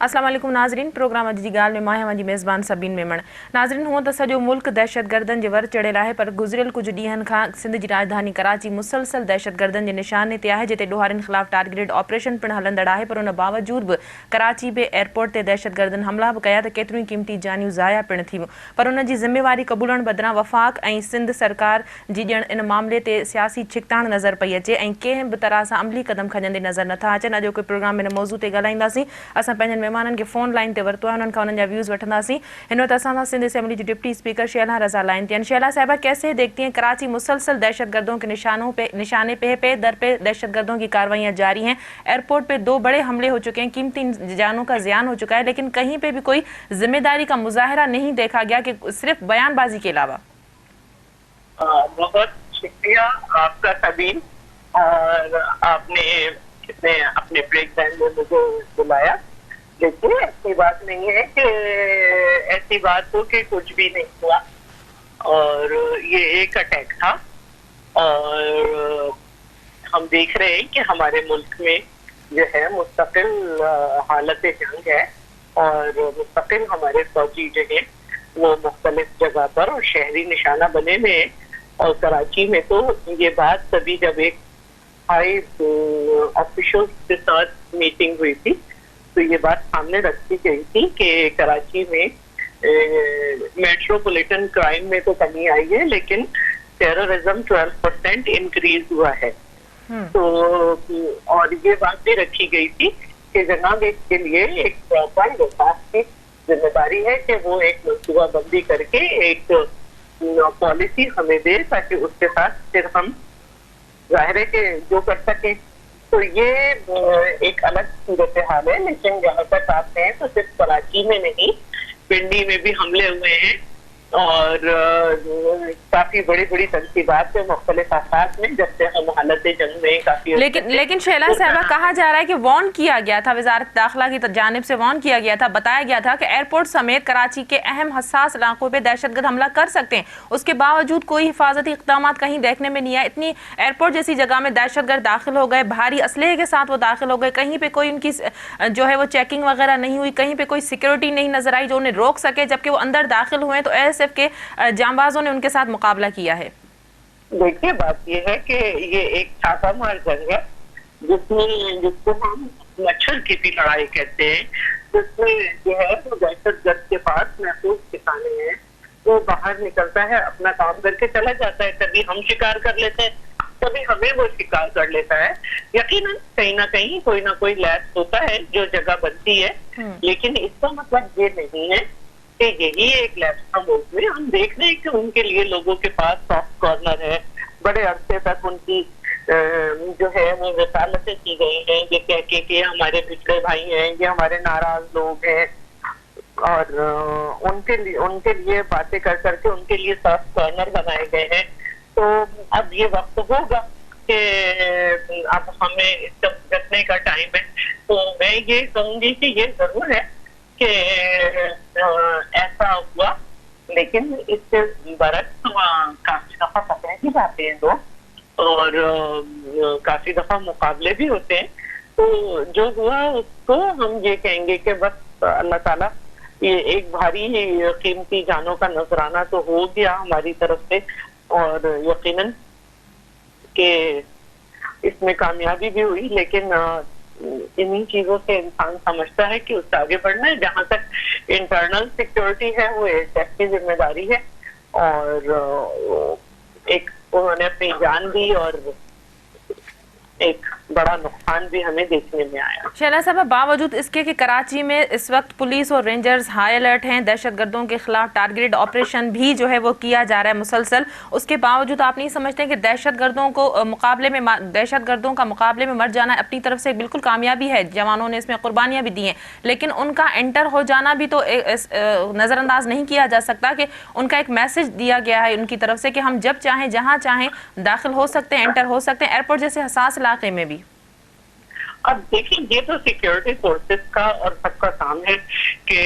अस्सलाम वालेकुम नाज़रीन, प्रोग्राम अॼु जी ॻाल्हि में मां आहियां जी मेज़बान सबीन मेमण। नाज़रीन, हूअं त सॼो मुल्क दहशतगर्दनि जे वर चढ़ियल आहे, पर गुज़िरियल कुझु ॾींहंनि खां सिंध जी राजधानी कराची मुसलसल दहशतगर्दनि जे निशाने ते आहे, जिते ॾोहारियुनि ख़िलाफ़ टारगेटेड ऑपरेशन पिणु हलंदड़ आहे। पर उन बावजूद बि कराची में एयरपोर्ट ते दहशतगर्दनि हमला बि कया त केतिरियूं क़ीमती जानियूं ज़ाया पिणु थियूं। पर उन जी ज़िम्मेवारी क़बूलण बदिरां वफ़ाक़ ऐं सिंध सरकार जी ॼण इन मामले ते सियासी छिकताण नज़र पई अचे ऐं कंहिं बि तरह सां अमली क़दम खणंदे नज़र नथा अचनि। अॼोके प्रोग्राम में इन मौज़ू ते ॻाल्हाईंदासीं। असां पंहिंजनि महिमाननि खे फ़ोन लाइन ते वरितो आहे, उन्हनि खां उन्हनि जा व्यूज़ वठंदासीं। हिन वक़्तु असां सां सिंध असेंबली जी डिप्टी स्पीकर शैला रज़ा लाइन ते आहिनि। शैला साहिबा, कैसे देखती हैं कराची मुसलसल दहशतगर्दों के निशाने पे दर पे दहशतगर्दों की कार्रवाइयाँ जारी हैं। एयरपोर्ट पे 2 बड़े हमले हो चुके हैं, कीमती जानों का ज़ियान हो चुका है, लेकिन कहीं पे भी कोई जिम्मेदारी का मुजाहरा नहीं देखा गया कि सिर्फ बयानबाजी के अलावा। बहुत शुक्रिया आपका सबीन, और आपने अपने ब्रेक टाइम में मुझे बुलाया। देखिए, ऐसी बात नहीं है कि ऐसी बात हो कि कुछ भी नहीं हुआ, और ये एक अटैक था। और हम देख रहे हैं कि हमारे मुल्क में जो है मुस्तकिल हालत जंग है, और मुस्तकिल हमारे फौजी जो है वो मुख्तलिफ जगह पर और शहरी निशाना बने हुए हैं। और कराची में तो ये बात तभी जब एक हाई ऑफिशियल्स के साथ मीटिंग हुई थी, तो ये बात सामने रखी गई थी कि कराची में मेट्रोपॉलिटन क्राइम में तो कमी आई है, लेकिन टेररिज्म 12% इंक्रीज हुआ है। तो और ये बात भी रखी गई थी कि जनाब इसके लिए एक प्रॉपर विकास की जिम्मेदारी है कि वो एक मनसूबाबंदी करके एक पॉलिसी हमें दे, ताकि उसके साथ फिर हम जाहिर है कि जो कर सके। तो ये एक अलग सूरत हाल है, लेकिन जहाँ तक आते हैं तो सिर्फ कराची में नहीं, पिंडी में भी हमले हुए हैं, और काफी बड़ी बड़ी तनसीबात है मुख्तलिफ आसात में, जब से हम हालत जंग में काफी। लेकिन शैला साहिबा, कहा जा रहा है कि वार्न किया गया था, वजारत दाखिला की जानिब से वार्न किया गया था, बताया गया था कि एयरपोर्ट समेत कराची के अहम हसास इलाकों पे दहशतगर्द हमला कर सकते हैं। उसके बावजूद कोई हिफाजती इक़दाम कहीं देखने में नहीं आया। इतनी एयरपोर्ट जैसी जगह में दहशतगर्द दाखिल हो गए, भारी असलहे के साथ वो दाखिल हो गए, कहीं पे कोई उनकी जो है वो चेकिंग वगैरह नहीं हुई, कहीं पे कोई सिक्योरिटी नहीं नजर आई जो उन्हें रोक सके, जबकि वो अंदर दाखिल हुए तो एसएफ के जांबाजों ने उनके साथ मुकाबला किया है। देखिए, बात ये है कि ये एक छापामार जंग है, जिसको हम मच्छर की भी लड़ाई कहते हैं, जिसमें जो है वो दहशतगर्द के पास महफूज ठिकाने हैं, वो बाहर निकलता है, अपना काम करके चला जाता है। कभी हम शिकार कर लेते हैं, कभी हमें वो शिकार कर लेता है। यकीनन कहीं ना कहीं कोई ना कोई लैब होता है जो जगह बनती है, लेकिन इसका मतलब ये नहीं है कि यही एक लैब मुल्क में। हम देख रहे हैं कि उनके लिए लोगों के पास सॉफ्ट कॉर्नर है, बड़े अरसे तक उनकी जो है वो वकालतें की गई हैं, ये कह के कि हमारे पिछड़े भाई हैं, ये हमारे नाराज लोग हैं, और उनके लिए बातें कर करके उनके लिए सॉफ्ट कॉर्नर बनाए गए हैं। तो अब ये वक्त होगा कि अब हमें इससे बचने का टाइम है। तो मैं ये कहूंगी कि ये जरूर है कि ऐसा हुआ, लेकिन इससे बरक्स काफी दफा पकड़े भी जाते हैं लोग, और काफी दफा मुकाबले भी होते हैं। तो जो हुआ उसको हम ये कहेंगे कि बस अल्लाह ताला, ये एक भारी कीमती जानों का नजराना तो हो गया हमारी तरफ से, और यकीनन कि इसमें कामयाबी भी हुई, लेकिन इन्हीं चीजों से इंसान समझता है कि उससे आगे बढ़ना है। जहां तक इंटरनल सिक्योरिटी है वो एयरसेफ की जिम्मेदारी है, और एक उन्होंने अपनी जान दी और एक बड़ा नुकसान भी हमें देखने में आया। शैला साहब, बावजूद इसके कि कराची में इस वक्त पुलिस और रेंजर्स हाई अलर्ट हैं, दहशतगर्दों के खिलाफ टारगेटेड ऑपरेशन भी जो है वो किया जा रहा है मुसलसल, उसके बावजूद आप नहीं समझते कि दहशतगर्दों का मुकाबले में मर जाना अपनी तरफ से बिल्कुल कामयाबी है, जवानों ने इसमें कुर्बानियां भी दी हैं, लेकिन उनका एंटर हो जाना भी तो नज़रअंदाज नहीं किया जा सकता कि उनका एक मैसेज दिया गया है उनकी तरफ से कि हम जब चाहें जहाँ चाहें दाखिल हो सकते हैं, एंटर हो सकते हैं, एयरपोर्ट जैसे हसास इलाके में भी। अब देखिए, ये तो सिक्योरिटी फोर्सेस का और सबका काम है कि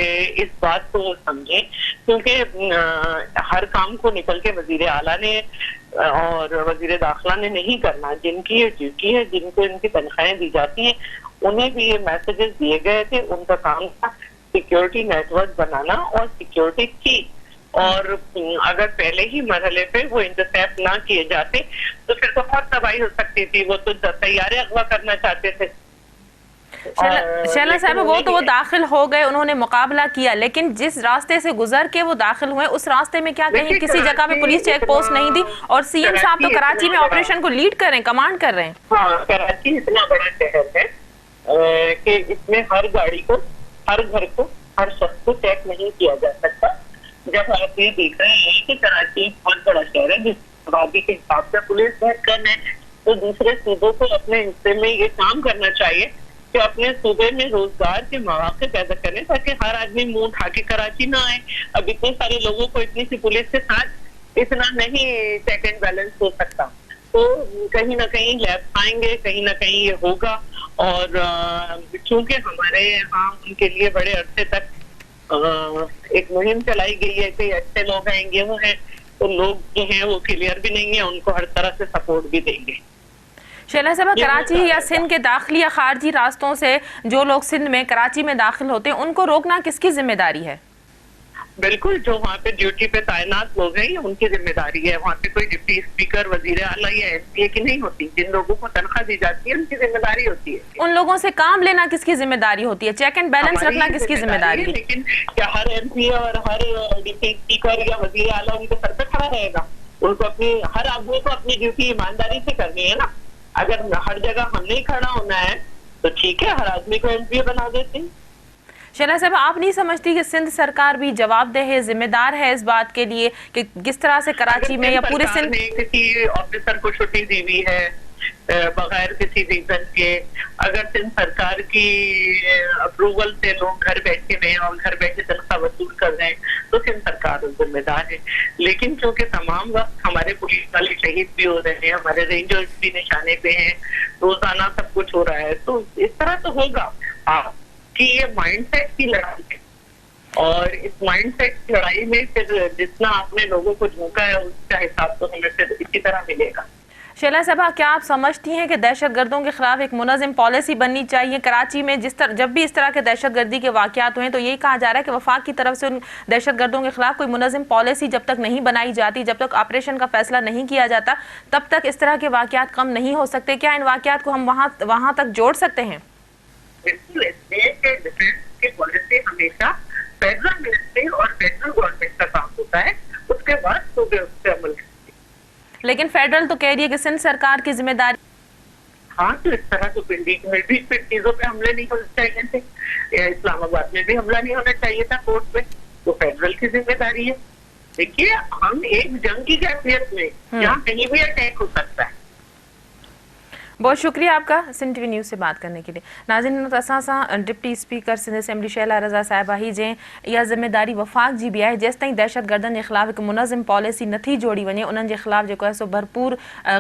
इस बात को वो समझे, क्योंकि हर काम को निकल के वजीर आला ने और वजीर दाखिला ने नहीं करना। जिनकी ये ड्यूटी है, जिनको इनकी तनख्वाहें दी जाती हैं, उन्हें भी ये मैसेजेस दिए गए थे। उनका काम था सिक्योरिटी नेटवर्क बनाना और सिक्योरिटी की, और अगर पहले ही मरहले पे वो इंटरसेप्ट ना किए जाते तो फिर तो बहुत तबाही हो सकती थी। वो तो तैयारे अगवा करना चाहते थे। शैला साहब, वो दाखिल हो गए, उन्होंने मुकाबला किया, लेकिन जिस रास्ते से गुजर के वो दाखिल हुए उस रास्ते में क्या कहीं किसी जगह पे पुलिस चेक पोस्ट नहीं दी? और सीएम साहब तो कराची में ऑपरेशन को लीड कर रहे हैं, कमांड कर रहे हैं। हाँ, कराची इतना बड़ा शहर है कि इसमें हर गाड़ी को, हर घर को, हर शख्स को चेक नहीं किया जा सकता। जब आप ये देख रहे हैं कि कराची बहुत बड़ा शहर है जिस आबादी के हिसाब से पुलिस बहुत कम है, तो दूसरे सूबों को अपने हिस्से में ये काम करना चाहिए कि अपने सूबे में रोजगार के मौके पैदा करें, ताकि हर आदमी मुंह उठा के कराची ना आए। अब इतने सारे लोगों को इतनी सी पुलिस के साथ इतना नहीं चेक एंड बैलेंस हो सकता, तो कहीं ना कहीं लैब आएंगे, कहीं ना कहीं ये होगा। और चूंकि हमारे यहाँ उनके लिए बड़े अरसे तक एक मुहिम चलाई गई है कि अच्छे लोग आएंगे, वो हैं, तो लोग जो हैं वो क्लियर भी नहीं है, उनको हर तरह से सपोर्ट भी देंगे। शैला साहब, कराची या सिंध के दाखिली या खारजी रास्तों से जो लोग सिंध में कराची में दाखिल होते हैं, उनको रोकना किसकी जिम्मेदारी है? बिल्कुल, जो वहाँ पे ड्यूटी पे तैनात लोग हैं, ये उनकी जिम्मेदारी है। वहाँ पे कोई डिप्टी स्पीकर, वजीर आला या एमपीए की नहीं होती। जिन लोगों को तनख्वाह दी जाती है उनकी जिम्मेदारी होती है। उन लोगों से काम लेना किसकी जिम्मेदारी होती है? चेक एंड बैलेंस रखना किसकी जिम्मेदारी है? लेकिन क्या हर एमपीए और हर डिप्टी स्पीकर या वजीर आला उनके सर पे खड़ा रहेगा? उनको अपनी, हर आदमी को अपनी ड्यूटी ईमानदारी से करनी है ना। अगर हर जगह हमने ही खड़ा होना है तो ठीक है, हर आदमी को एमपीए बना देते हैं। शैला साहब, आप नहीं समझती कि सिंध सरकार भी जवाबदेह है, जिम्मेदार है इस बात के लिए कि किस तरह से कराची में या पूरे सिंध में किसी ऑफिसर को छुट्टी दी हुई है बगैर किसी रीजन के, अगर सिंध सरकार की अप्रूवल से लोग घर बैठे हुए और घर बैठे तनख्वाह वसूल कर रहे हैं, तो सिंध सरकार जिम्मेदार है। लेकिन क्योंकि तमाम वक्त हमारे पुलिस वाले शहीद भी हो रहे हैं, हमारे रेंजर्स भी निशाने पे हैं, रोजाना सब कुछ हो रहा है, तो इस तरह तो होगा कि ये माइंडसेट की लड़ाई है। और इस माइंडसेट की लड़ाई में फिर जितना आपने लोगों को झोंका है उसका हिसाब तो हमें फिर इसी तरह मिलेगा। शैला साहब, क्या आप समझती हैं कि दहशतगर्दों के खिलाफ एक मुनज़्ज़म पॉलिसी बननी चाहिए कराची में? जब भी इस तरह के दहशतगर्दी के वाक़यात हुए तो यही कहा जा रहा है कि वफाक की तरफ से उन दहशतगर्दों के खिलाफ कोई मुनज़्ज़म पॉलिसी जब तक नहीं बनाई जाती, जब तक ऑपरेशन का फैसला नहीं किया जाता, तब तक इस तरह के वाक़यात कम नहीं हो सकते। क्या इन वाक़यात को हम वहाँ तक जोड़ सकते हैं? बिल्कुल, डिफेंस की पॉलिसी हमेशा फेडरल मिनिस्ट्री और फेडरल गवर्नमेंट का काम होता है, उसके बाद सूबे उस पर अमल करते हैं। लेकिन फेडरल तो कह रही है कि सिंध सरकार की जिम्मेदारी। हाँ, तो इस तरह तो दिल्ली में भी फिर चीजों पे हमले नहीं होने चाहिए थे, इस्लामाबाद में भी हमला नहीं होना चाहिए था कोर्ट पे, तो फेडरल की जिम्मेदारी है। देखिए, हम एक जंग की कैफियत में यहाँ कहीं भी अटैक हो सकता है। बहुत शुक्रिया आपका सिंध टीवी न्यूज़ से बात करने के लिए। नाज़रीन, असां सां deputy speaker Sindh assembly Shaila Raza साहिबा ही जंहिं इहा ज़िम्मेदारी वफ़ाक़ जी बि आहे, जेसि ताईं दहशतगर्दनि जे ख़िलाफ़ हिकु मुनज़्ज़म पॉलिसी नथी जोड़ी वञे, उन्हनि जे ख़िलाफ़ जेको आहे सो भरपूर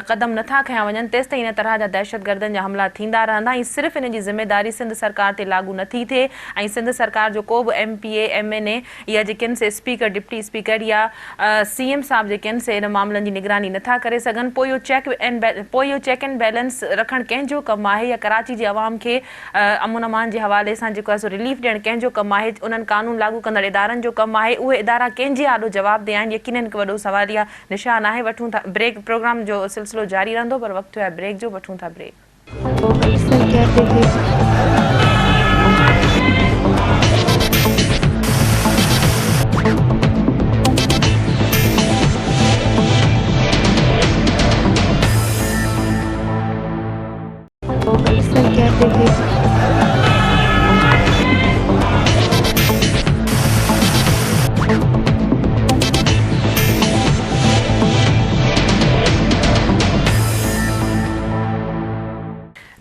क़दम नथा खयां वञनि, तेसि ताईं इन तरह जा दहशतगर्दनि जा हमला थींदा रहंदा। ऐं सिर्फ़ु इन जी ज़िम्मेदारी सिंध सरकार ते लागू नथी थिए ऐं सिंध सरकार जो को बि MPA MNA या जेके आहिनि से स्पीकर, डिप्टी स्पीकर या CM साहब जेके आहिनि से इन मामलनि जी निगरानी नथा करे सघनि। पोइ इहो चेक एंड बैलेंस रखणु कंहिंजो कमु आहे या कराची जे अवाम खे अमन अमान जे हवाले सां जेको आहे सो रिलीफ ॾियणु कंहिंजो कमु आहे, उन्हनि कानून लागू कंदड़ इदारनि जो कमु आहे, उहे इदारा कंहिंजे आॾो जवाबदेह आहिनि, यकीनन हिकु वॾो सवालिया निशान आहे। वठूं था ब्रेक, प्रोग्राम जो सिलसिलो जारी रहंदो, पर वक़्तु आहे ब्रेक जो, वठूं था ब्रेक।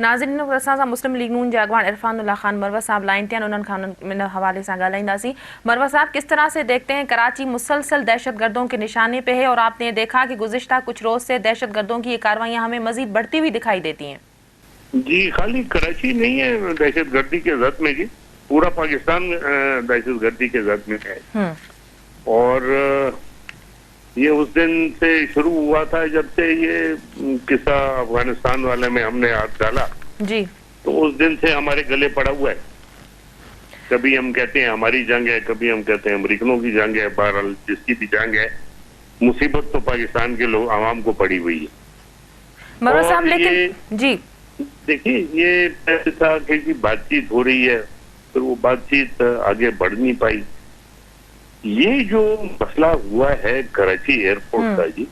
नाज़रीन, असां सां मुस्लिम लीग नून जे अॻवान इरफानुल्लाह खान मरवा साहब लाइन ते आहिनि, उन्हनि खां इन हवाले सां ॻाल्हाईंदासीं। मरवा साहब, किस तरह से देखते हैं कराची मुसलसल दहशतगर्दों के निशाने पे है और आपने देखा कि गुज़िश्ता कुछ रोज़ से दहशतगर्दों की ये कार्रवाइयाँ हमें मज़ीद बढ़ती हुई दिखाई देती हैं? जी, खाली कराची नहीं है दहशतगर्दी के जद में जी, पूरा पाकिस्तान दहशतगर्दी के जद में है। और ये उस दिन से शुरू हुआ था जब से ये किस्सा अफगानिस्तान वाले में हमने हाथ डाला जी। तो उस दिन से हमारे गले पड़ा हुआ है। कभी हम कहते हैं हमारी जंग है, कभी हम कहते हैं अमेरिकनों की जंग है, बहरहाल जिसकी भी जंग है, मुसीबत तो पाकिस्तान के लोग आवाम को पड़ी हुई है। मरवा साहब और लेकिन जी देखिए, ये ऐसा कि बातचीत हो रही है, फिर वो बातचीत आगे बढ़ नहीं पाई। ये जो मसला हुआ है कराची एयरपोर्ट का जी,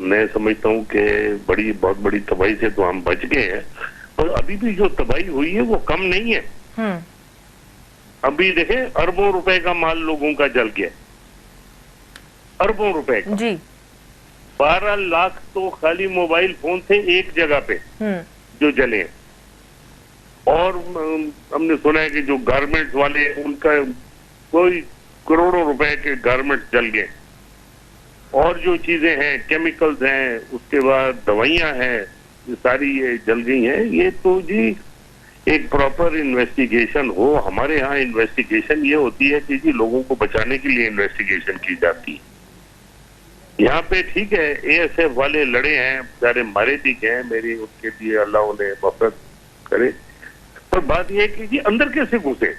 मैं समझता हूँ कि बहुत बड़ी तबाही से तो हम बच गए हैं, और अभी भी जो तबाही हुई है वो कम नहीं है। अभी देखें, अरबों रुपए का माल लोगों का जल गया, अरबों रुपए का जी। 12 लाख तो खाली मोबाइल फोन थे एक जगह पे जो जले। और हमने सुना है कि जो गारमेंट्स वाले, उनका कोई करोड़ों रुपए के गारमेंट्स जल गए। और जो चीजें हैं, केमिकल्स हैं, उसके बाद दवाइयां हैं, ये सारी ये जल गई हैं। ये तो जी एक प्रॉपर इन्वेस्टिगेशन हो। हमारे यहाँ इन्वेस्टिगेशन ये होती है कि जी लोगों को बचाने के लिए इन्वेस्टिगेशन की जाती है। यहाँ पे ठीक है, ASF वाले लड़े हैं, बेचारे मारे भी गए, मेरी उनके लिए अल्लाह उन्हें मफरत करे। पर बात यह है कि जी अंदर कैसे घुसे,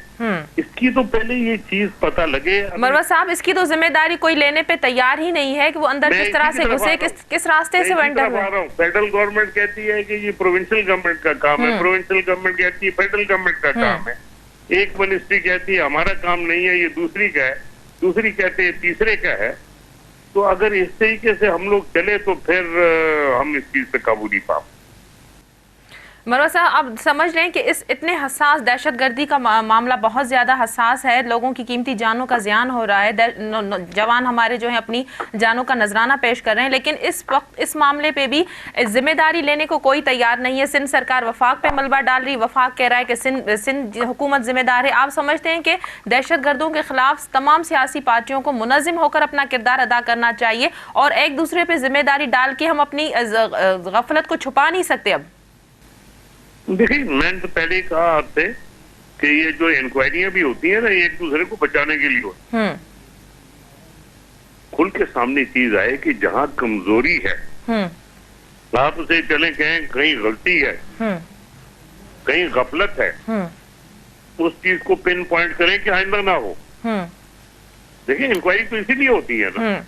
इसकी तो पहले ये चीज पता लगे। मरवा साहब, इसकी तो जिम्मेदारी कोई लेने पे तैयार ही नहीं है कि वो अंदर किस तरह से घुसे, किस रास्ते से वो एंटर हुए। फेडरल गवर्नमेंट कहती है कि ये प्रोविंशियल गवर्नमेंट का काम है, प्रोविंशियल गवर्नमेंट कहती है फेडरल गवर्नमेंट का काम है। एक मिनिस्ट्री कहती है हमारा काम नहीं है, ये दूसरी का है, दूसरी कहते हैं तीसरे का है। तो अगर इस तरीके से हम लोग चले तो फिर हम इस चीज पे काबू नहीं पा। मरवा साहब, आप समझ रहे हैं कि इस इतने हसास दहशतगर्दी का मामला बहुत ज़्यादा हसास है, लोगों की कीमती जानों का ज़ियान हो रहा है, जवान हमारे जो है अपनी जानों का नजराना पेश कर रहे हैं, लेकिन इस वक्त इस मामले पे भी जिम्मेदारी लेने को कोई तैयार नहीं है। सिंध सरकार वफाक पे मलबा डाल रही, वफाक कह रहा है कि सिंध हुकूमत जिम्मेदार है। आप समझते हैं कि दहशतगर्दों के खिलाफ तमाम सियासी पार्टियों को मुनज़्ज़िम होकर अपना किरदार अदा करना चाहिए और एक दूसरे पे जिम्मेदारी डाल के हम अपनी गफलत को छुपा नहीं सकते। अब देखिए, मैंने तो पहले ही कहा आपसे कि ये जो इंक्वायरियां भी होती है ना, एक दूसरे को बचाने के लिए होती है। खुल के सामने चीज आए कि जहां कमजोरी है आप उसे चले कहें कहीं गलती है, कहीं गफलत है, उस चीज को पिन पॉइंट करें कि आइंदा ना हो। देखिए, इंक्वायरी तो इसीलिए होती है ना,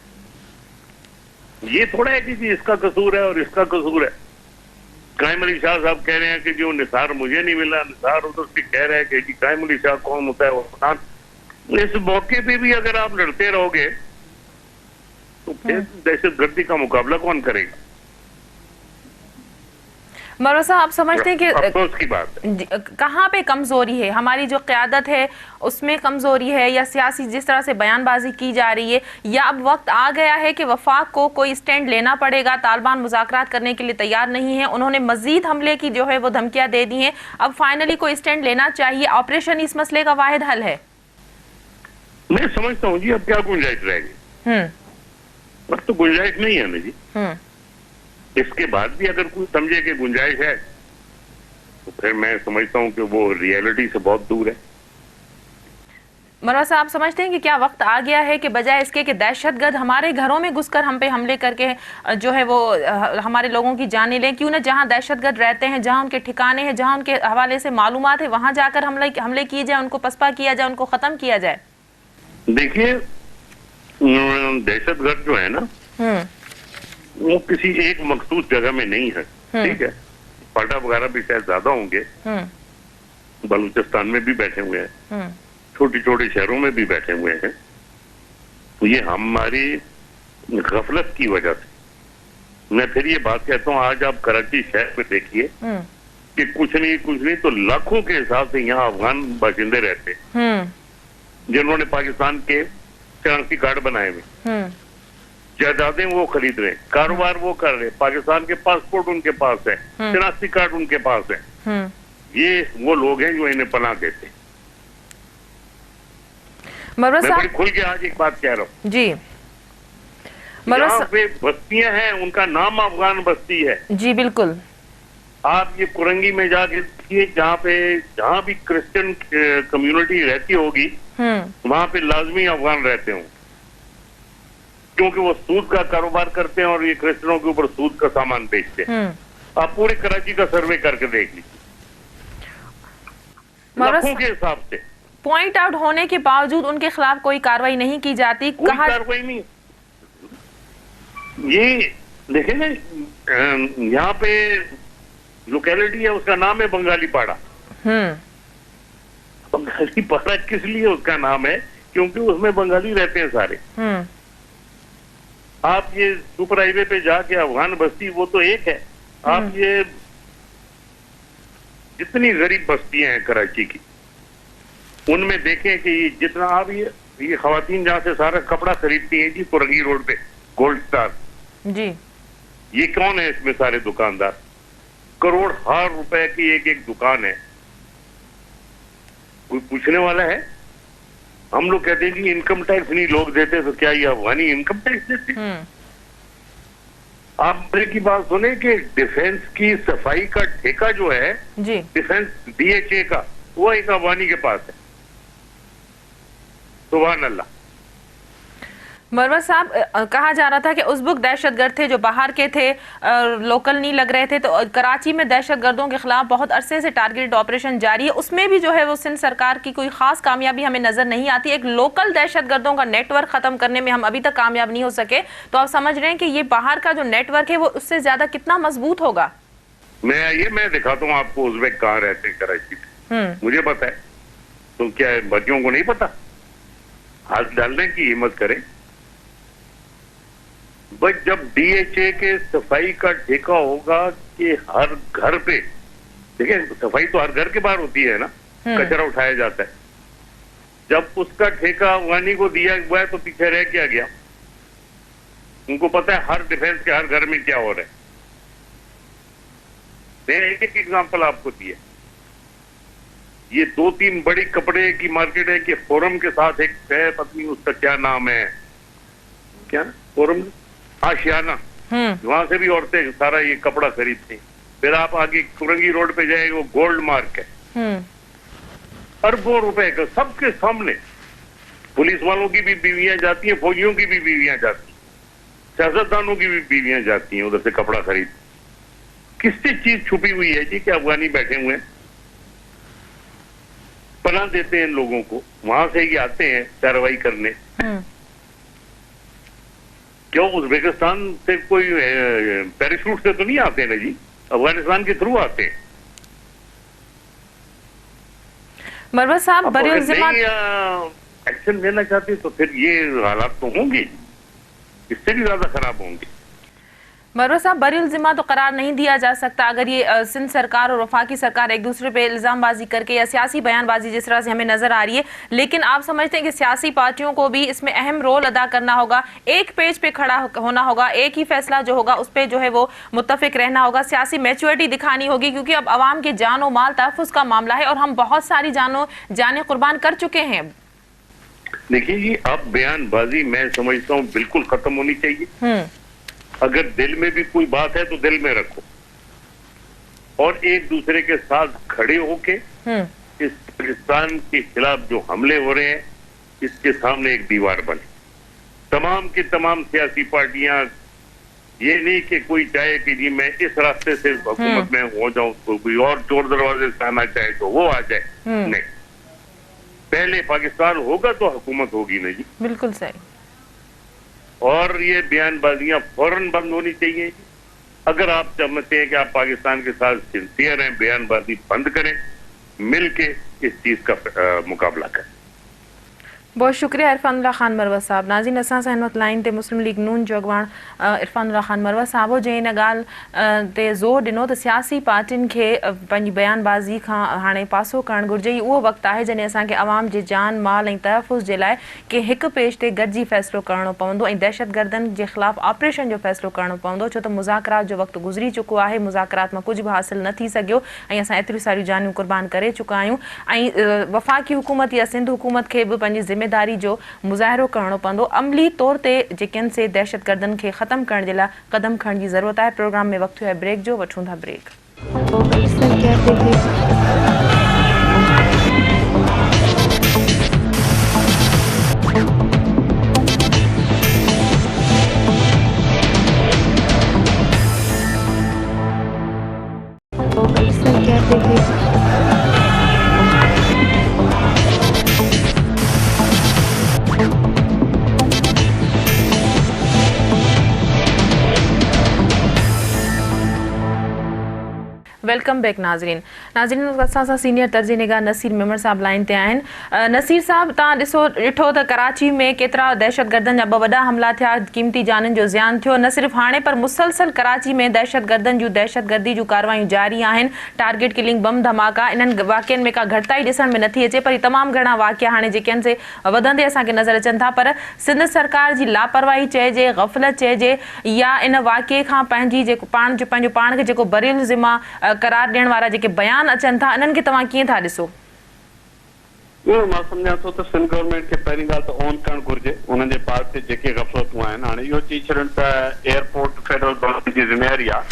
ये थोड़ा है कि इसका कसूर है और इसका कसूर है। कायम अली शाह साहब कह रहे हैं कि जो निसार मुझे नहीं मिला, निसार उधर से कह रहे हैं कि जी कायम अली शाह कौन होता है वो। इस मौके पे भी अगर आप लड़ते रहोगे तो फिर दहशतगर्दी का मुकाबला कौन करेगा। मरवा साहब, आप समझते हैं कि अफसोस की बात है, कहाँ पे कमजोरी है, हमारी जो क़यादत है उसमें कमजोरी है, या सियासी जिस तरह से बयानबाजी की जा रही है, या अब वक्त आ गया है कि वफाक को कोई स्टैंड लेना पड़ेगा। तालिबान मुज़ाकरात करने के लिए तैयार नहीं है, उन्होंने मजीद हमले की जो है वो धमकियां दे दी हैं, अब फाइनली कोई स्टैंड लेना चाहिए। ऑपरेशन इस मसले का वाहिद हल है। मैं समझता हूँ जी, अब क्या गुंजाइश रहेगी। अब तो गुंजाइश नहीं है ना जी। इसके बाद भी अगर कोई समझे कि गुंजाइश है तो फिर मैं समझता हूं कि वो रियलिटी से बहुत दूर है। मरवा साहब, आप समझते हैं कि क्या वक्त आ गया है कि बजाय इसके कि दहशतगर्द हमारे घरों में घुसकर हम पे हमले करके जो है वो हमारे लोगों की जानें लें, क्यों ना जहां दहशतगर्द रहते हैं, जहां उनके ठिकाने हैं, जहां उनके हवाले से मालूमात है, वहां जाकर हमले किए जाए, उनको पसपा किया जाए, उनको खत्म किया जाए। देखिए, दहशतगर्द जो है ना वो किसी एक मखसूस जगह में नहीं है, ठीक है। पाटा वगैरह भी शायद ज्यादा होंगे, बलूचिस्तान में भी बैठे हुए हैं, छोटे छोटे शहरों में भी बैठे हुए हैं। तो ये हमारी गफलत की वजह से, मैं फिर ये बात कहता हूँ, आज आप कराची शहर में देखिए कि कुछ नहीं तो लाखों के हिसाब से यहाँ अफगान बाशिंदे रहते जिन्होंने पाकिस्तान के शनाख्ती कार्ड बनाए हुए, जायदादें वो खरीद रहे, कारोबार वो कर रहे, पाकिस्तान के पासपोर्ट उनके पास है, शनाख्ती कार्ड उनके पास है। ये वो लोग हैं जो इन्हें पनाह देते। मैं बड़ी खुल के आज एक बात कह रहा हूँ जी। यहाँ पे बस्तियां हैं, उनका नाम अफगान बस्ती है जी, बिल्कुल। आप ये कुरंगी में जाके देखिए, जहाँ भी क्रिश्चियन कम्युनिटी रहती होगी वहां पे लाजमी अफगान रहते हों, क्योंकि वो सूद का कारोबार करते हैं और ये क्रिश्चियनों के ऊपर सूद का सामान बेचते हैं। आप पूरे कराची का सर्वे करके देख लीजिए, लाखों के हिसाब से। पॉइंट आउट होने के बावजूद उनके खिलाफ कोई कार्रवाई नहीं की जाती, कोई कार्रवाई नहीं। ये देखे ना, यहाँ पे लोकेलिटी है, उसका नाम है बंगाली पाड़ा। बंगाली पाड़ा किस लिए उसका नाम है? क्योंकि उसमें बंगाली रहते हैं सारे। आप ये सुपर हाईवे पे जाके अफगान बस्ती, वो तो एक है। आप ये जितनी गरीब बस्तियां हैं कराची की, उनमें देखें कि ये जितना आप ये खवातीन जहां से सारा कपड़ा खरीदती हैं जी, कुरंगी रोड पे गोल्ड स्टार जी, ये कौन है इसमें सारे दुकानदार? करोड़ हार रुपए की एक एक दुकान है। कोई पूछने वाला है? हम लोग कहते हैं कि इनकम टैक्स नहीं लोग देते, तो क्या ये अफगानी इनकम टैक्स देते? आप मेरे की बात सुने कि डिफेंस की सफाई का ठेका जो है जी, डिफेंस DHA का, वो एक अफगानी के पास है। सुभान अल्लाह। मरवत साहब, कहा जा रहा था कि उज़्बेक दहशतगर्द थे जो बाहर के थे, लोकल नहीं लग रहे थे, तो कराची में दहशतगर्दों के खिलाफ बहुत अरसे से टारगेटेड ऑपरेशन जारी है। उसमें भी जो है वो सिंध सरकार की कोई खास कामयाबी हमें नजर नहीं आती। एक लोकल दहशतगर्दों का नेटवर्क खत्म करने में हम अभी तक कामयाब नहीं हो सके, तो आप समझ रहे हैं कि ये बाहर का जो नेटवर्क है वो उससे ज्यादा कितना मजबूत होगा? मैं दिखाता हूँ आपको उज़्बेक कहाँ रहते हैं कराची में। मुझे पता है, तो क्या बच्चों को नहीं पता? हाथ डालने की हिम्मत करें। बस जब DHA के सफाई का ठेका होगा कि हर घर पे, देखिए सफाई तो हर घर के बाहर होती है ना, कचरा उठाया जाता है। जब उसका ठेका अफगानी को दिया हुआ है तो पीछे रह क्या गया? उनको पता है हर डिफेंस के हर घर में क्या हो रहा है। मैं एक एग्जांपल आपको दिया, ये 2-3 बड़ी कपड़े की मार्केट है कि फोरम के साथ एक है, पत्नी उसका क्या नाम है, क्या फोरम, आशियाना, वहां से भी औरतें सारा ये कपड़ा खरीदती हैं। फिर आप आगे कुरंगी रोड पे जाए, वो गोल्ड मार्क है, अरबों रुपए का, सबके सामने। पुलिस वालों की भी बीवियां जाती हैं, फौजियों की भी बीवियां जाती हैं, सियासतदानों की भी बीवियां जाती हैं उधर से कपड़ा खरीद। किससे चीज छुपी हुई है जी कि अफगानी बैठे हुए हैं, पनाह देते हैं इन लोगों को, वहां से ही आते हैं कार्रवाई करने। क्यों उज़्बेकिस्तान से कोई पैराशूट से तो नहीं आते ना जी, अफगानिस्तान के थ्रू आते हैं। मरवत साहब, बरीउल जिम्मा एक्शन लेना चाहते तो फिर ये हालात तो होंगे, इससे भी ज्यादा खराब होंगे। मरवत साहब, बरीउल जिम्मा तो करार नहीं दिया जा सकता अगर ये सिंध सरकार और वफाकी सरकार एक दूसरे पे इल्जामबाजी करके या सियासी बयानबाजी जिस तरह से हमें नजर आ रही है। लेकिन आप समझते हैं कि सियासी पार्टियों को भी इसमें अहम रोल अदा करना होगा, एक पेज पे खड़ा होना होगा, एक ही फैसला जो होगा उस पर जो है वो मुत्तफिक रहना होगा, सियासी मैच्योरिटी दिखानी होगी, क्योंकि अब आवाम के जान और माल तहफ़्फ़ुज़ का मामला है और हम बहुत सारी जानें कुर्बान कर चुके हैं। देखिए जी, अब बयानबाजी मैं समझता हूँ बिल्कुल खत्म होनी चाहिए। अगर दिल में भी कोई बात है तो दिल में रखो और एक दूसरे के साथ खड़े होके इस पाकिस्तान के खिलाफ जो हमले हो रहे हैं इसके सामने एक दीवार बने। तमाम की तमाम सियासी पार्टियां, ये नहीं कि कोई चाहे कि जी मैं इस रास्ते से हुकूमत में हो जाऊं तो कोई और चोर दरवाजे से आना चाहे तो वो आ जाए। नहीं, पहले पाकिस्तान होगा तो हुकूमत होगी ना जी। बिल्कुल सही। और ये बयानबाजियां फौरन बंद होनी चाहिए। अगर आप समझते हैं कि आप पाकिस्तान के साथ सिंसियर हैं, बयानबाजी बंद करें, मिलके इस चीज का मुकाबला करें। बहुत शुक्रिया इरफानुल्लाह खान मरवत साहब। नाज़रीन, असां सां हिन वक़्तु लाइन ते मुस्लिम लीग नून जो अॻवान इरफानुल्लाह खान मरवत साहब जे हिन ॻाल्हि ते ज़ोर ॾिनो त सियासी पार्टियुनि खे पंहिंजी बयानबाज़ी खां हाणे पासो करणु घुरिजे। उहो वक़्तु आहे जॾहिं असांखे आवाम जे जान माल ऐं तहफ़ुज़ जे लाइ के हिकु पेज ते गॾिजी फ़ैसिलो करणो पवंदो ऐं दहशतगर्दनि जे ख़िलाफ़ु ऑपरेशन जो फ़ैसिलो करणो पवंदो, छो त मुज़ाकरात जो वक़्तु गुज़री चुको आहे। मुज़ाकरात मां कुझु बि हासिलु न थी सघियो ऐं असां एतिरियूं सारियूं जानियूं क़ुर्बान करे चुका आहियूं ऐं वफ़ाक़ी हुकूमत या सिंध हुकूमत खे बि पंहिंजी ज़िमेदारी जो मुज़ाहिरो करणो पवंदो। अमली तौर ते जेकनि से दहशतगर्दनि खे ख़तमु करण जे लाइ क़दम खणण जी ज़रूरत आहे। प्रोग्राम में वक़्तु आहे ब्रेक जो, वठूं था ब्रेक। कहते थे। वो अक्सर कहते थे। वेलकम बैक नाज़रीन असां सां सीनियर तर्जी निगाह नसीर मेमण साहब लाइन ते आहिनि। नसीर साहब, तव्हां ॾिठो त कराची में केतिरा दहशतगर्दनि जा 2 वॾा हमला थिया, क़ीमती जाननि जो ज़ियान थियो। न सिर्फ़ु हाणे पर मुसलसल कराची में दहशतगर्दनि जूं दहशतगर्दी जूं कार्रवायूं जारी आहिनि। टारगेट किलिंग, बम धमाका, इन्हनि वाक़िअनि में का घटिताई ॾिसण में नथी अचे, पर तमामु घणा वाक़िआ हाणे जेके आहिनि से वधंदे असांखे नज़र अचनि था। पर सिंध सरकार जी लापरवाही चइजे, ग़फ़लत चइजे, या इन वाक़िए खां पंहिंजी जेको पंहिंजो पाण खे जेको बरियल ज़िमा करार ॾियण वारा जेके बयान अचनि था, इन्हनि खे तव्हां कीअं था ॾिसो? मां सम्झां थो त सिंध गवर्नमेंट खे पहिरीं ॻाल्हि त ऑन करणु घुरिजे उन्हनि जे पार्ट ते जेके ग़फ़लतूं आहिनि। हाणे इहो चई छॾनि त एयरपोर्ट फेडरल गवर्नमेंट जी ज़िम्मेवारी आहे,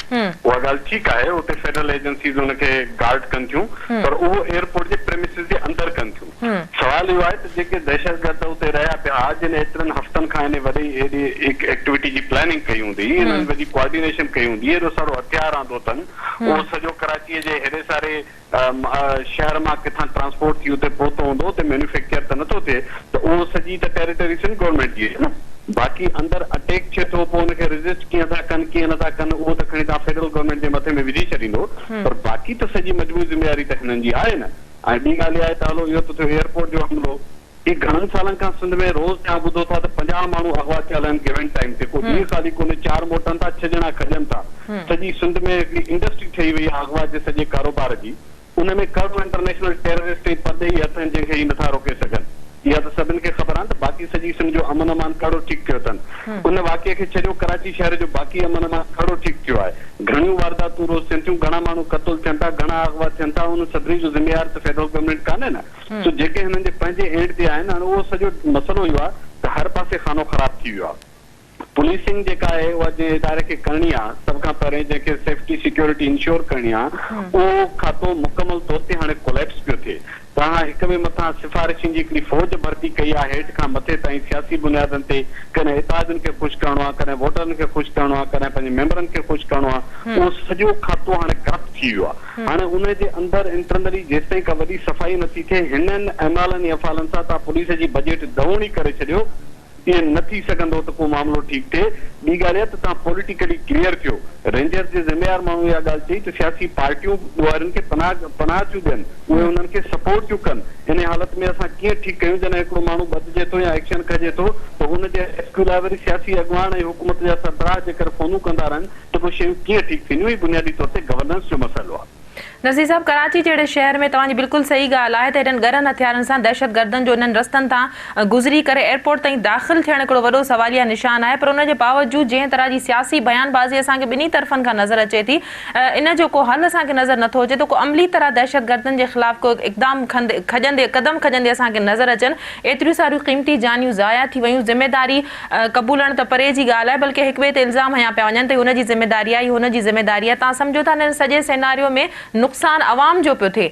उहा ॻाल्हि ठीकु आहे, उते फेडरल एजेंसीज़ हुनखे गार्ड कनि थियूं, पर उहो एयरपोर्ट जे प्रेमिसिस जे अंदरि कनि थियूं। सवाल इहो आहे त जेके दहशतगर्द उते रहिया पिया, जिन एतिरनि हफ़्तनि खां हिन वॾी एॾी एक्टिविटी जी प्लानिंग कई हूंदी, हिननि वॾी कोऑर्डिनेशन कई हूंदी, एॾो सारो हथियार आंदो अथनि, उहो सॼो कराचीअ जे हेॾे सारे शहर मां किथां ट्रांसपोर्ट थी उते पहुतो हूंदो, उते मैन्युफैक्चर त नथो थिए, त उहो सॼी त टेरिटरी सिंध गवर्नमेंट जी आहे न। बाक़ी अंदरि अटैक थिए थो, पोइ हुनखे रेजिस्ट कीअं था कनि कीअं नथा कनि, उहो त खणी तव्हां फेडरल गवर्नमेंट जे मथे में विझी छॾींदो, पर बाक़ी त सॼी मजबूरी ज़िम्मेवारी त हिननि जी आहे न। ऐं ॿी ॻाल्हि आहे त हलो इहो त थियो एयरपोर्ट जो हमिलो, ही घणनि सालनि खां सिंध में रोज़ तव्हां ॿुधो था त 50 माण्हू अगवा थियल आहिनि गिवन टाइम ते, को 20 साल ई कोन्हे, 4 मोटनि था, 6 ॼणा खॼनि था। सॼी सिंध में हिकिड़ी इंडस्ट्री ठही वई आहे अगवा जे सॼे कारोबार जी, उनमें कहिड़ो इंटरनेशनल टेररिस्ट परदेही हथ आहिनि जंहिंखे ही नथा रोके सघनि, इहा त सभिनि खे ख़बर आहे। त बाक़ी सॼी सिंध जो अमन अमान कहिड़ो ठीकु थियो अथनि, उन वाक़िए खे छॾियो, कराची शहर जो बाक़ी अमन अमान कहिड़ो ठीकु थियो आहे। घणियूं वारदातूं रोज़ थियनि थियूं, घणा माण्हू क़तल थियनि था, घणा अगवा थियनि था, उन सभिनी जो ज़िम्मेवार त फेडरल गवर्नमेंट कान्हे न। तो जेके हिननि जे पंहिंजे एंड ते आहिनि, हाणे उहो सॼो मसइलो इहो आहे त हर पासे खानो ख़राब थी वियो आहे। पुलिसिंग जेका आहे उहा जंहिं इदारे खे करणी आहे, सभ खां पहिरीं जंहिंखे सेफ्टी सिक्योरिटी इंश्योर करणी आहे, उहो खातो मुकमल तौर ते हाणे कोलैप्स पियो थिए। तव्हां हिक ॿिए मथां सिफारिशुनि जी हिकिड़ी फ़ौज भर्ती कई आहे, हेठि खां मथे ताईं सियासी बुनियादनि ते, कॾहिं इतादनि खे ख़ुशि करणो आहे, कॾहिं वोटरनि खे ख़ुशि करणो आहे, कॾहिं पंहिंजे मेंबरनि खे ख़ुशि करणो आहे, उहो सॼो खातो हाणे करप्ट थी वियो आहे। हाणे उन जे अंदरि इंटरनली जेसिताईं का वॾी सफ़ाई नथी थिए, हिननि अमालनि या अफ़ालनि सां तव्हां पुलिस जी बजट दवणी करे छॾियो, ईअं न थी सघंदो त को मामिलो ठीकु थिए। ॿी ॻाल्हि आहे त तव्हां पॉलिटिकली क्लियर थियो। रेंजर जे ज़िम्मेवार माण्हू इहा ॻाल्हि चई त सियासी पार्टियूं वारनि खे पनाह थियूं ॾियनि, उहे उन्हनि खे सपोर्ट थियूं कनि। इन हालत में असां कीअं ठीकु कयूं, जॾहिं हिकिड़ो माण्हू बदिजे थो या एक्शन कजे थो, त हुनजे रेस्क्यू लाइ वरी सियासी अॻवान ऐं हुकूमत जा सरबराह जेकर फ़ोनूं कंदा रहनि, त पोइ शयूं कीअं ठीकु थींदियूं। ही बुनियादी तौर ते गवर्नेंस जो मसइलो आहे। नज़ीर साहब, कराची जहिड़े शहर में तव्हांजी बिल्कुलु सही ॻाल्हि आहे त हेॾनि गरनि हथियारनि सां दहशतगर्दनि जो इन्हनि रस्तनि तां गुज़री करे एयरपोर्ट ताईं दाख़िल थियणु हिकिड़ो वॾो सवालिया निशान आहे, पर उन जे बावजूदि जंहिं तरह जी सियासी बयानबाज़ी असांखे ॿिन्ही तरफ़नि खां नज़र अचे थी, इन जो को हल असांखे नज़र नथो अचे, त को अमली तरह दहशतगर्दनि जे ख़िलाफ़ को इक़दाम कदम खजंदे असांखे नज़र अचनि। एतिरियूं सारियूं क़ीमती जानियूं ज़ाया थी वियूं, ज़िमेदारी क़बूलण त परे जी ॻाल्हि आहे, बल्कि हिक ॿिए ते इल्ज़ाम हया पिया वञनि त हुनजी ज़िमेदारी आहे, हुनजी ज़िमेदारी आहे। तव्हां सम्झो था हिन सॼे सिनेरियो में नुक़सान अवाम जो पियो थिए?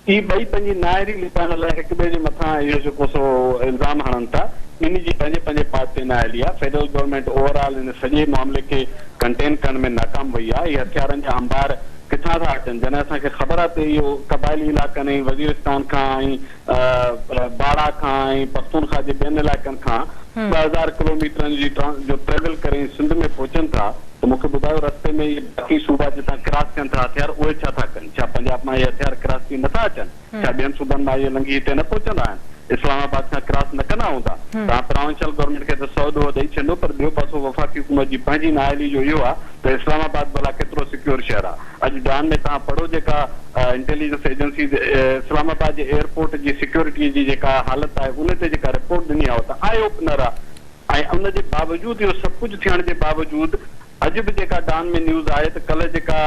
ही ॿई पंहिंजी नाइरी लिपाइण लाइ हिक ॿिए जे मथां इहो जेको सो इल्ज़ाम हणनि था, ॿिन्ही जी पंहिंजे पंहिंजे पार्ट ते नाइली आहे। फेडरल गवर्नमेंट ओवरऑल इन सॼे मामले खे कंटेन करण में नाकाम वई आहे। इहे हथियारनि जा अंबार किथां था अचनि, जॾहिं असांखे ख़बर आहे त इहो क़बाइली इलाइक़नि ऐं वज़ीरिस्तान खां ऐं बाड़ा खां ऐं पख्तूनख्वा जे ॿियनि इलाइक़नि खां 2000 किलोमीटरनि जी जो ट्रेवल करे सिंध में पहुचनि था, त मूंखे ॿुधायो रस्ते में इहे बाक़ी सूबा जितां क्रॉस थियनि था हथियार, उहे छा था कनि? छा पंजाब मां इहे हथियार क्रॉस थी नथा अचनि? छा ॿियनि सूबनि मां इहे लंघी हिते न पहुचंदा आहिनि? इस्लामाबाद खां क्रॉस न कंदा हूंदा? तव्हां प्रोविंशियल गवर्नमेंट खे त 100 ॾोह ॾेई छॾियो, पर ॿियो पासो वफ़ाक़ी हुकूमत जी पंहिंजी नाअहली जो इहो आहे त इस्लामाबाद भला केतिरो सिक्योर शहर आहे। अॼु डान में तव्हां पढ़ो जेका इंटेलिजेंस एजेंसी इस्लामाबाद जे एयरपोर्ट जी सिक्योरिटी जी जेका हालत आहे, उन ते जेका रिपोर्ट ॾिनी आहे, त आई ओपनर आहे। ऐं उन जे बावजूदि इहो सभु कुझु थियण जे बावजूदि अॼु बि जेका डान में न्यूज़ आहे त कल्ह जेका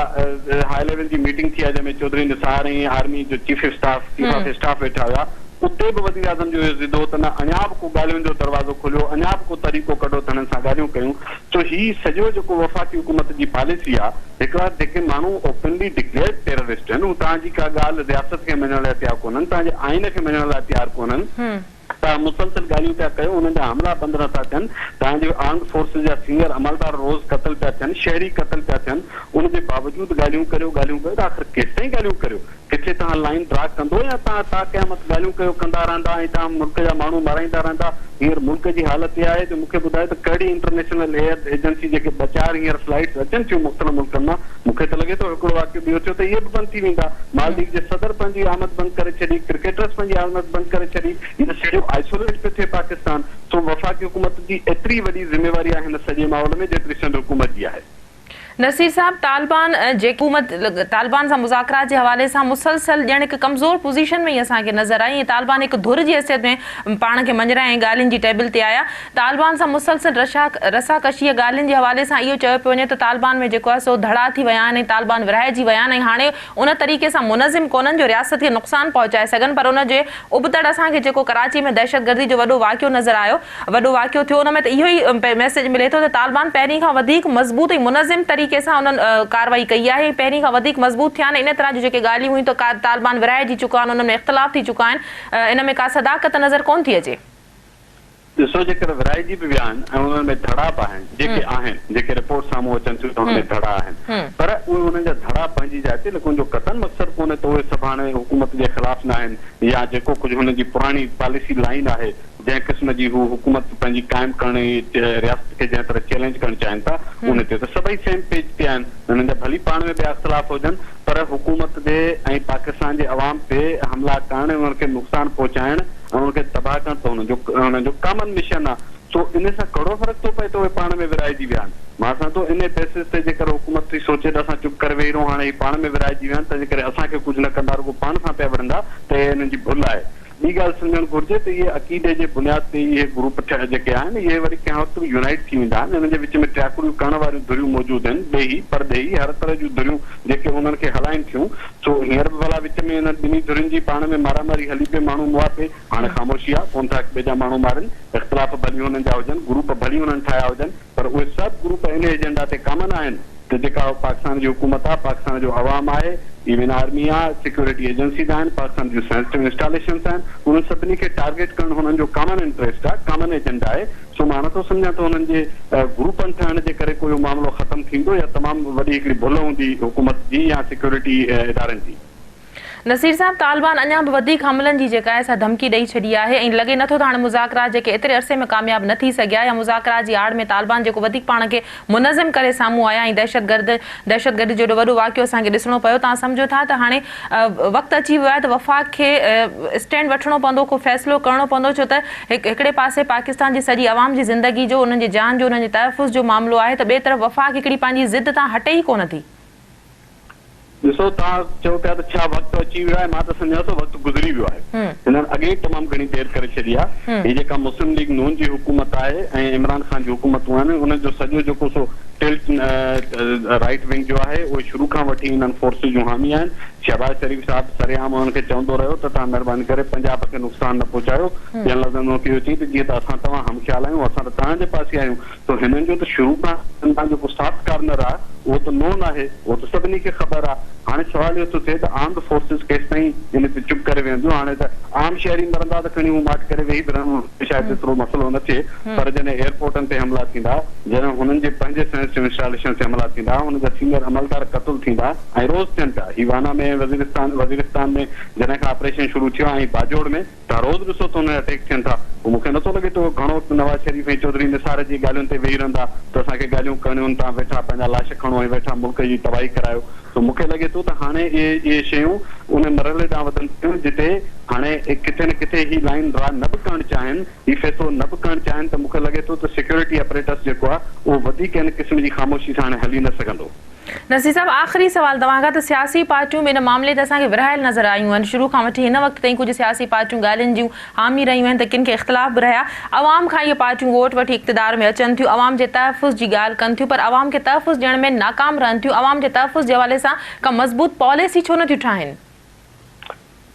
हाई लेवल जी मीटिंग थी आहे, जंहिंमें चौधरी निसार ऐं आर्मी जो चीफ ऑफ स्टाफ वेठा हुआ, उते बि वज़ीर आज़म जो इहो ज़िदो त न अञा बि को ॻाल्हियुनि जो दरवाज़ो खोलियो, अञा बि को तरीक़ो कढो त हिननि सां ॻाल्हियूं कयूं। सो हीउ सॼो जेको वफ़ाक़ी हुकूमत जी पॉलिसी आहे, हिकिड़ा जेके माण्हू ओपनली डिक्लेयर्ड टेररिस्ट आहिनि, हू तव्हांजी का ॻाल्हि रियासत खे मञण लाइ तयारु कोन्हनि, तव्हांजे आइन खे मञण लाइ तयारु कोन्हनि, तव्हां मुसलसल ॻाल्हियूं पिया कयो, हुननि जा हमला बंदि नथा थियनि, तव्हांजे आर्म्ड फोर्सिस जा सीनियर अमलदार रोज़ क़तल पिया थियनि, शहरी क़तल पिया थियनि, उनजे बावजूदि ॻाल्हियूं करियो त आख़िर केसिताईं ॻाल्हियूं करियो? किथे तव्हां लाइन ड्रा कंदो या तव्हां क़यामत ॻाल्हियूं कयो कंदा रहंदा ऐं तव्हां मुल्क जा माण्हू माराईंदा रहंदा? हींअर मुल्क जी हालत इहा आहे त मूंखे ॿुधायो त कहिड़ी इंटरनेशनल एयर एजेंसी जेके ॿ-4 हींअर फ्लाइट्स अचनि थियूं मुख़्तलिफ़ मुल्कनि मां, मूंखे त लॻे थो हिकिड़ो वाक़ियो ॿियो थियो त इहे बि बंदि थी वेंदा। मालदीव जे सदर पंहिंजी आमद बंदि करे छॾी, क्रिकेटर्स पंहिंजी आमद बंदि करे छॾी, हीअ सॼो आइसोलेट पियो थिए पाकिस्तान। सो वफ़ाक़ी हुकूमत जी एतिरी वॾी ज़िम्मेवारी आहे हिन सॼे माहौल में जेतिरी सिंध हुकूमत जी आहे। नसीर साहब, तालिबान सां मुज़ाकरात जे हवाले सां मुसलसल ॼण हिकु कमज़ोर पोज़ीशन में ई असांखे नज़र आई ऐं तालिबान हिकु धुर जी हैसियत में पाण खे मंझिराए ऐं ॻाल्हियुनि जी टेबल ते आया। तालिबान सां मुसलसल रसाकशीअ ॻाल्हियुनि जे हवाले सां इहो चयो पियो वञे त तालिबान में जेको आहे सो धड़ा थी विया आहिनि ऐं तालिबान विरहाइजी विया आहिनि ऐं हाणे उन तरीक़े सां मुनज़िम कोन्हनि जो रियासत खे नुक़सानु पहुचाए सघनि, पर उनजे उबतड़ असांखे जेको कराची में दहशतगर्दी जो वॾो वाक़ियो नज़र आयो, वॾो वाक़ियो थियो, उन में त इहो ई मैसेज मिले थो त तालिबान पहिरीं खां वधीक मज़बूत ऐं मुनज़िम तरीक़े सां उन्हनि कार्रवाई कई आहे, पहिरीं खां वधीक मज़बूत थिया आहिनि। इन तरह जूं जेके ॻाल्हियूं हुयूं त तालिबान विरहाइजी चुका आहिनि, उन्हनि में इख़्तिलाफ़ थी चुका आहिनि, इन में का सदाकत नज़र कोन थी अचे। ॾिसो, जेकर विरहाइजी बि विया आहिनि ऐं उन्हनि में धड़ा बि आहिनि, जेके आहिनि, जेके रिपोर्ट साम्हूं अचनि थियूं त हुन में धड़ा आहिनि, पर उहे हुननि जा धड़ा पंहिंजी जाइ ते, लेकिन जो कतन मक़सदु कोन्हे त उहे सभु हाणे हुकूमत जे ख़िलाफ़ न आहिनि या जेको कुझु हुन जी पुराणी पॉलिसी लाइन आहे जंहिं क़िस्म जी हू हुकूमत पंहिंजी क़ाइमु करण रियासत खे जंहिं तरह चैलेंज करणु चाहिनि था, उन ते त सभई सेम पेज ते आहिनि। हुननि जा भली पाण में ॿिया इख़्तिलाफ़ हुजनि, पर हुकूमत ते ऐं पाकिस्तान जे अवाम ते हमला करणु, उन्हनि खे नुक़सानु पहुचाइणु ऐं उनखे तबाह करणु त हुननि जो कॉमन मिशन आहे। सो इन सां कहिड़ो फ़र्क़ु थो पए त उहे पाण में विरहाइजी विया आहिनि? मां सम्झां थो इन बेसिस ते जेकर हुकूमत थी सोचे त असां चुप करे वेही रहूं, हाणे ही पाण में विरहाइजी विया आहिनि त जेकर असांखे कुझु न कंदा, रुॻो पाण सां पिया विढ़ंदा, त इहे हिननि जी भुल आहे। ॿी ॻाल्हि सम्झणु घुरिजे त इहे अक़ीदे जे बुनियाद ते इहे ग्रुप जेके आहिनि, इहे वरी कंहिं वक़्तु बि यूनाइट थी वेंदा आहिनि। हिननि जे विच में ट्याकुड़ियूं करण वारियूं धुरियूं मौजूदु आहिनि, ॾेही परॾेही हर तरह जूं धुरियूं जेके उन्हनि खे हलाइनि थियूं। सो हींअर बि भला विच में हिननि ॿिन्ही धुरियुनि जी पाण में मारामारी हली पई, माण्हू मुआ पे, हाणे ख़ामोशी आहे, कोन था हिक ॿिए जा माण्हू मारनि, इख़्तिलाफ़ भली हुननि जा हुजनि, ग्रुप भली हुननि ठाहिया हुजनि, पर उहे सभु ग्रुप इन एजेंडा ते कमन आहिनि त जेका पाकिस्तान जी हुकूमत आहे, पाकिस्तान जो अवाम आहे, इवन आर्मी आहे, सिक्योरिटी एजेंसीज़ आहिनि, पाकिस्तान जूं सेंसिटिव इंस्टॉलेशंस आहिनि, उन्हनि सभिनी खे टारगेट करणु हुननि जो कॉमन इंटरेस्ट आहे, कॉमन एजेंडा आहे। सो मां नथो सम्झां त हुननि जे ग्रुपनि ठहण जे करे कोई मामिलो ख़तमु थींदो या तमामु वॾी हिकिड़ी भुल हूंदी हुकूमत जी या सिक्योरिटी इदारनि जी। नसीर साहब, तालिबान अञा बि वधीक हमलनि जी जेका आहे सा धमकी ॾेई छॾी आहे ऐं लॻे नथो त हाणे मुज़ाकरात जेके एतिरे अरसे में कामयाबु न थी सघिया या मुज़ाकरात जी आड़ में तालिबान जेको वधीक पाण खे मुनज़िम करे साम्हूं आया ऐं दहशतगर्दी जो वॾो वाक़ियो असांखे ॾिसणो पियो। तव्हां सम्झो था त हाणे वक़्तु अची वियो आहे त वफ़ाक़ खे स्टैंड वठिणो पवंदो, को फ़ैसिलो करिणो पवंदो, छो त हिकिड़े पासे पाकिस्तान जी सॼी आवाम जी ज़िंदगी जो, उन्हनि जी जान जो, उन्हनि जे तहफ़ुज़ जो मामिलो आहे, त ॿिए तरफ़ वफ़ाक़ हिकिड़ी पंहिंजी ज़िद तां हटे ई कोन थी। ॾिसो, तव्हां चओ पिया त छा वक़्तु अची वियो आहे, मां त सम्झां थो वक़्तु गुज़री वियो आहे। हिननि अॻे तमामु घणी देरि करे छॾी आहे। हीअ जेका मुस्लिम लीग नून जी हुकूमत आहे ऐं इमरान ख़ान जी हुकूमतूं आहिनि, उनजो सॼो जेको सो टिल्ट राइट विंग जो आहे, उहे शुरू खां वठी हिननि फोर्सिस जूं हामी आहिनि। शहबाज शरीफ़ साहिब सरेआम उन्हनि खे चवंदो रहियो त तव्हां महिरबानी करे पंजाब खे नुक़सानु न पहुचायो, ॿियनि लफ़्ज़नि में इहो चई त जीअं त असां तव्हां हमख़्याल आहियूं, असां त तव्हांजे पासे आहियूं। त हिननि जो त शुरू खां जेको साफ़ कार्नर आहे उहो त नोन आहे, उहो त सभिनी खे ख़बर आहे। हाणे सवाल इहो थो थिए त आर्म्ड फोर्सिस केसि ताईं इन ते चुप करे वेहंदियूं। हाणे त आम शहरी मरंदा त खणी हू माठ करे वेही बि रहंदो, शायदि एतिरो मसइलो न थिए, पर जॾहिं एयरपोर्टनि ते हमला थींदा, जॾहिं हुननि जे पंहिंजे सेंसिटिव इंस्टॉलेशन ते हमला थींदा, हुन जा सीनियर अमलदार क़तल थींदा ऐं रोज़ थियनि पिया। हीवाना में वज़ीरिस्तान में जॾहिं खां ऑपरेशन शुरू थियो ऐं बाजोड़ में तव्हां रोज़ ॾिसो त हुन अटैक थियनि था। मूंखे नथो लॻे थो घणो नवाज़ शरीफ़ ऐं चौधरी निसार जी ॻाल्हियुनि ते वेही रहंदा त असांखे ॻाल्हियूं करणियूं, तव्हां वेठा पंहिंजा लाश खणो ऐं वेठा मुल्क जी तबाही करायो। त मूंखे लॻे थो त हाणे इहे शयूं उन मरहले ॾांहुं वधनि थियूं जिते हाणे किथे न किथे ही लाइन ड्रा न बि करणु चाहिनि, ही फ़ैसिलो न बि करणु चाहिनि, त मूंखे लॻे थो त सिक्योरिटी अपरेटस जेको आहे उहो वधीक इन क़िस्म जी ख़ामोशी सां हाणे हली न सघंदो। नसीर साहब, आख़िरी सवाल तव्हां खां, त सियासी पार्टियूं इन मामले ते असांखे विरहायल नज़र आयूं आहिनि। शुरू खां वठी हिन वक़्तु ताईं कुझु सियासी पार्टियूं ॻाल्हियुनि जूं हामी रहियूं आहिनि त किन खे इख़्तिलाफ़ बि रहिया। अवाम खां इहे पार्टियूं वोट वठी इक़्तिदार में अचनि थियूं, अवाम जे तहफ़ुज़ जी ॻाल्हि कनि थियूं, पर अवाम खे तहफ़ुज़ ॾियण में नाकाम रहनि थियूं। अवाम जे तहफ़ुज़ जे हवाले सां का मज़बूत पॉलिसी छो नथियूं ठाहिनि?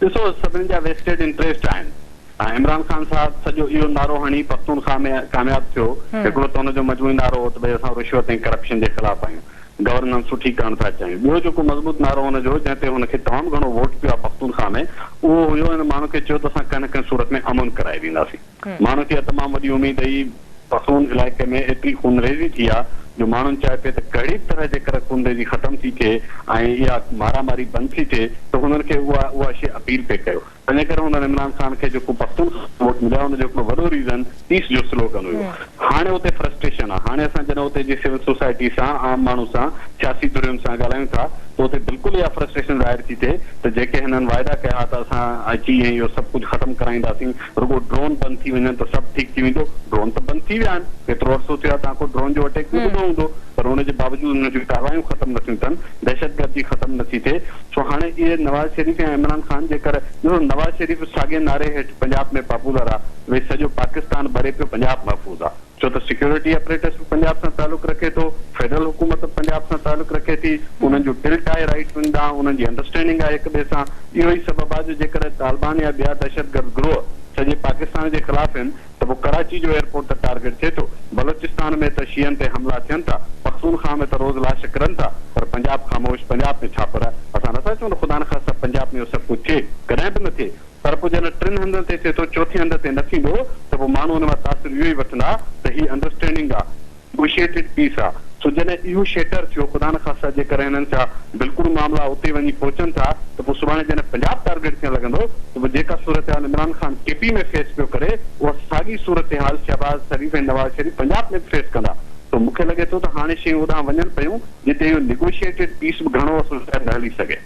ॾिसो, सभिनी जा वेस्टेड इंटरेस्ट आहिनि। इमरान खान साहब सॼो इहो नारो हणी पख्तूनख्वा में कामयाब थियो। हिकिड़ो त हुनजो मजमूई नारो हो त भई असां रिश्वत ऐं करप्शन जे ख़िलाफ़ आहियूं, गवर्नेंस सुठी करण था चाहियूं। ॿियो जेको मज़बूत नारो हुनजो जंहिं ते हुनखे तमामु घणो वोट पियो आहे पख्तूनख्वा में, उहो हुयो हिन माण्हू खे चयो त असां कंहिं न कंहिं सूरत में अमन कराए ॾींदासीं। माण्हू खे तमामु वॾी उमेद हुई। पख्तून इलाइक़े में एतिरी खूनरेज़ी थी आहे जो माण्हुनि चाहे पिए त कहिड़ी तरह जे करे खूनरेज़ी ख़तम थी थिए ऐं इहा मारामारी बंदि थी थिए त हुननि खे उहा शइ अपील पे कयो। तंहिंजे करे हुननि इमरान ख़ान खे जेको पख्तून वोट मिलिया हुनजो हिकिड़ो वॾो रीज़न पीस जो स्लोगन हुयो। हाणे उते फ्रस्ट्रेशन आहे। हाणे असां जॾहिं उते जी सिविल सोसाइटी सां आम माण्हू सां सियासी धुरियुनि सां ॻाल्हायूं था त उते बिल्कुलु इहा फ्रस्ट्रेशन ज़ाहिर थी थिए त जेके हिननि वाइदा कया त असां अची ऐं इहो सभु कुझु ख़तमु कराईंदासीं, रुॻो ड्रोन बंदि थी वञनि त सभु ठीकु थी वेंदो। ड्रोन त बंदि थी विया आहिनि, केतिरो अर्सो थियो आहे, तव्हां को ड्रोन जो अटैक न ॿुधो हूंदो, पर हुनजे बावजूदि हुन जूं कार्रवायूं ख़तमु न थियूं अथनि, दहशतगर्दी ख़तमु नथी थिए। सो हाणे इहे नवाज़ शरीफ़ ऐं इमरान ख़ान जे करे नवाज़ शरीफ़ साॻे नारे हेठि पंजाब में पॉपुलर आहे, भई सॼो पाकिस्तान भरे पियो, पंजाब महफ़ूज़ आहे। छो त सिक्योरिटी अपरेटस बि पंजाब सां तालुक़ रखे थो, फेडरल हुकूमत पंजाब सां तालुक़ रखे थी, उन्हनि जो टिल्ट आहे राइट विंग ॾांहुं, उन्हनि जी अंडरस्टैंडिंग आहे हिक ॿिए सां। इहो ई सबबु आहे जो जेकर तालिबान या ॿिया दहशतगर्द गिरोह सॼे पाकिस्तान जे ख़िलाफ़ आहिनि त पोइ कराची जो एयरपोर्ट त टारगेट थिए थो, बलोचिस्तान में त शीयनि ते हमला थियनि था, पख्तूनख्वा में त रोज़ लाश किरनि था, पर पंजाब ख़ामोश। पंजाब में छा पर आहे? असां नथा चऊं त ख़ुदा न ख़ास्ता पंजाब में इहो सभु कुझु थिए, कॾहिं बि न थिए, पर पोइ जॾहिं 3 हंधनि ते थिए थो, चौथे हंध ते न थींदो त पोइ माण्हू हुन मां तासिर इहो ई वठंदा त हीअ अंडरस्टैंडिंग आहे, नेगोशिएटेड पीस आहे। सो जॾहिं इहो शेटर थियो, ख़ुदा न ख़ास्ता जेकर हिननि सां बिल्कुलु मामला उते वञी पहुचनि था त पोइ सुभाणे जॾहिं पंजाब टारगेट थियणु लॻंदो त पोइ जेका सूरत हाल इमरान ख़ान केपी में फेस पियो करे, उहा साॻी सूरत हाल शहबाज़ शरीफ़ ऐं नवाज़ शरीफ़ पंजाब में फेस कंदा। त मूंखे लॻे थो त हाणे शयूं होॾां वञनि पियूं जिते इहो नेगोशिएटेड पीस बि घणो न हली सघे।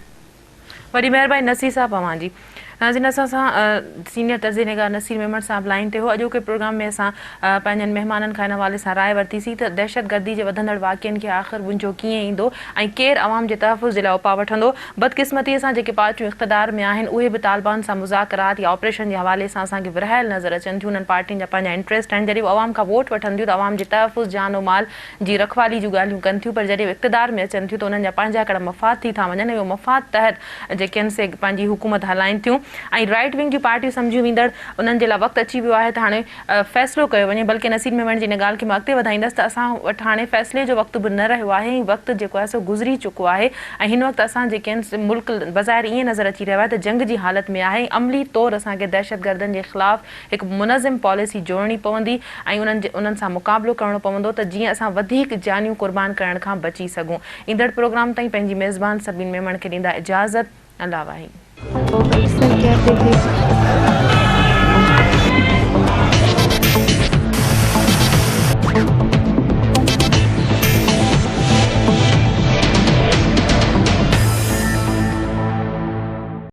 वॾी महिरबानी नसीर साहब अवां जी। नाज़रीन असां सां सीनियर तर्ज़े निगाह नसीर मेमण साहब लाइन ते हो। अॼोके प्रोग्राम में असां पंहिंजनि महिमाननि खां हिन हवाले सां राय वरितीसीं त दहशतगर्दी जे वधंदड़ वाक़िअनि खे आख़िर मुंहिंजो कीअं ईंदो ऐं केरु अवाम जे तहफ़ुज़ जे लाइ उपा वठंदो। बदकिस्मतीअ सां जेके पार्टियूं इक़्तिदार में आहिनि उहे बि तालिबान सां मुज़ाकरात या ऑपरेशन जे हवाले सां असांखे विरहायल नज़र अचनि थियूं। उन्हनि पार्टियुनि जा पंहिंजा इंट्रस्ट आहिनि। जॾहिं अवाम खां वोट वठनि थियूं त अवाम जे तहफ़ुज़ जान माल जी रखवाली जूं ॻाल्हियूं कनि थियूं, पर जॾहिं इक़्तिदार में अचनि थियूं त उन्हनि जा पंहिंजा हिकिड़ा मफ़ाद थी था वञनि। इहो मफ़ाद तहत जेके आहिनि से पंहिंजी हुकूमत हलाइनि थियूं ऐं राइट विंग जूं पार्टियूं सम्झी वेंदड़ उन्हनि जे लाइ वक़्तु अची वियो आहे त हाणे फ़ैसिलो कयो वञे। बल्कि नसीर मेमण जी हिन ॻाल्हि खे मां अॻिते वधाईंदसि त असां वटि हाणे फ़ैसिले जो वक़्तु बि न रहियो आहे, वक़्तु जेको आहे सो गुज़री चुको आहे ऐं हिन वक़्तु असां जेके आहिनि मुल्क बज़ाहिर ईअं नज़र अची रहियो आहे त जंग जी हालत में आहे। अमली तौरु असांखे दहशतगर्दनि जे ख़िलाफ़ हिकु मुनज़िम पॉलिसी जोड़नी पवंदी ऐं उन्हनि सां मुक़ाबिलो करणो पवंदो त जीअं असां वधीक जानियूं क़ुर्बान करण खां बची सघूं। ईंदड़ प्रोग्राम ताईं पंहिंजी मेज़बान सबिन मेमण खे ॾींदा इजाज़त। अल्लाह वाहिद।